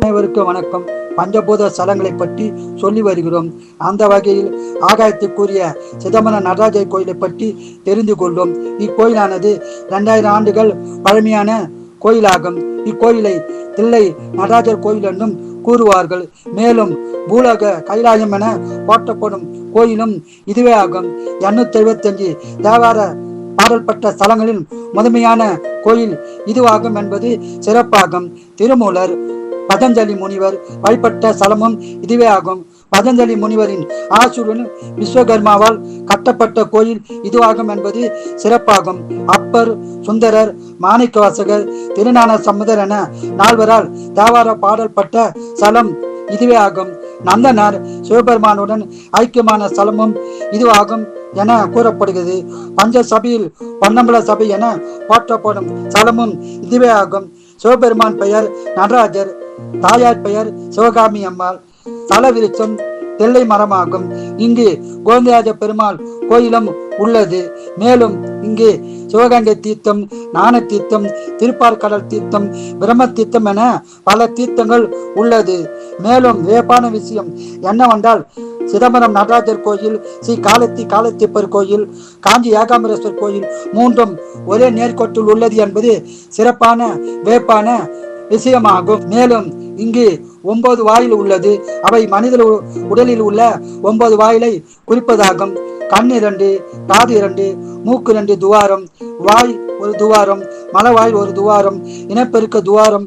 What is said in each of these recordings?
அனைவருக்கும் வணக்கம். பஞ்சபூத ஸ்தலங்களை பற்றி சொல்லி வருகிறோம். அந்த வகையில் ஆகாயத்துக்குரிய சிதம்பரம் நடராஜர் கோயிலை பற்றி தெரிந்து கொள்வோம். இக்கோயிலானது 2000 ஆண்டுகள் பழமையான கோயிலாகும். இக்கோயிலை தில்லை நடராஜர் கோயில் என்றும் கூறுவார்கள். மேலும் பூலோக கைலாயம் என போற்றப்படும் கோயிலும் இதுவே ஆகும். 275 தேவார பாடல்பட்ட ஸ்தலங்களில் முதன்மையான கோயில் இதுவாகும் என்பது சிறப்பாகும். திருமூலர் பதஞ்சலி முனிவர் வழிபட்ட ஸ்தலமும் இதுவே ஆகும். பதஞ்சலி முனிவரின் ஆசியுடன் விஸ்வகர்மாவால் கட்டப்பட்ட கோயில் இதுவாகும் என்பது சிறப்பாகும். அப்பர், சுந்தரர், மாணிக்கவாசகர், திருஞான சம்பந்தர் என 4வரால் தேவார பாடல்பட்ட ஸ்தலம் இதுவே ஆகும். நந்தனார் சிவபெருமானுடன் ஐக்கியமான ஸ்தலமும் இதுவாகும் என கூறப்படுகிறது. பஞ்ச சபையில் பொன்னம்பல சபை என போற்றப்படும் ஸ்தலமும் இதுவே ஆகும். சிவபெருமான் பெயர் நடராஜர், தாயார் பெயர் சிவகாமி அம்மாள். தல விருட்சம் தெல்லை மரமாகும். இங்கு கோவிந்தராஜ பெருமாள் கோயிலும் உள்ளது. மேலும் இங்கு சிவகங்கை தீர்த்தம், ஞான தீர்த்தம், திருப்பார்கடல் தீர்த்தம், பிரம்ம தீர்த்தம் என பல தீர்த்தங்கள் உள்ளது. மேலும் வியப்பான விஷயம் என்னவென்றால், சிதம்பரம் நடராஜர் கோயில், ஸ்ரீ காலத்திப்பர் கோயில், காஞ்சி ஏகாம்பரேஸ்வர் கோயில் மூன்றும் ஒரே நேர்கோட்டில் உள்ளது என்பது சிறப்பான வியப்பான விஷயமாகும். மேலும் இங்கு 9 வாயில் உள்ளது. அவை மனித உடலில் உள்ள 9 வாயிலை குறிப்பதாகும். கண் 2, காது 2, மூக்கு 2 துவாரம், வாய் ஒரு துவாரம், மலவாயில் ஒரு துவாரம், இனப்பெருக்க துவாரம்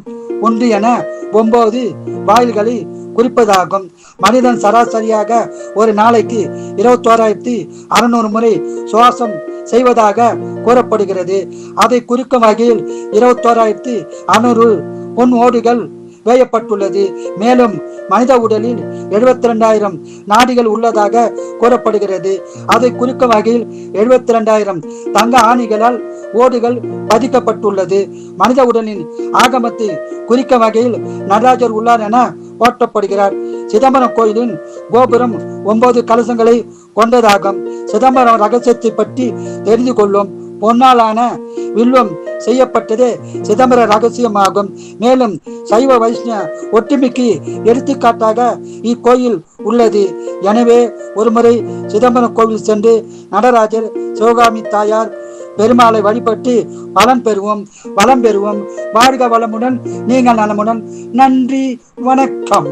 1 என 9 வாயில்களை குறிப்பதாகும். மனிதன் சராசரியாக ஒரு நாளைக்கு 21,600 முறை சுவாசம் செய்வதாக கூறப்படுகிறது. அதை குறிக்கும் வகையில் 21,600 பொன் ஓடுகள் வேயப்பட்டுள்ளது. மேலும் மனித உடலில் 72,000 நாடிகள் உள்ளதாக கூறப்படுகிறது. அதை குறிக்கும் வகையில் 72,000 தங்க ஆணிகளால் ஓடுகள் பதிக்கப்பட்டுள்ளது. மனித உடலின் ஆகமத்தை குறிக்கும் வகையில் நடராஜர் உள்ளார் என போற்றப்படுகிறார். சிதம்பரம் கோயிலின் கோபுரம் 9 கலசங்களை கொண்டதாகும். சிதம்பரம் ரகசியத்தை பற்றி தெரிந்து கொள்ளும். பொன்னாலான வில்வம் செய்யப்பட்டதே சிதம்பர ரகசியமாகும். மேலும் சைவ வைஷ்ணவ ஒற்றுமைக்கு எடுத்துக்காட்டாக இக்கோயில் உள்ளது. எனவே ஒருமுறை சிதம்பரம் கோவில் சென்று நடராஜர், சிவகாமி தாயார், பெருமாளை வழிபட்டு பலன் பெறுவோம், வளம் பெறுவோம். வாழ்க வளமுடன், நீங்கள் நலமுடன். நன்றி, வணக்கம்.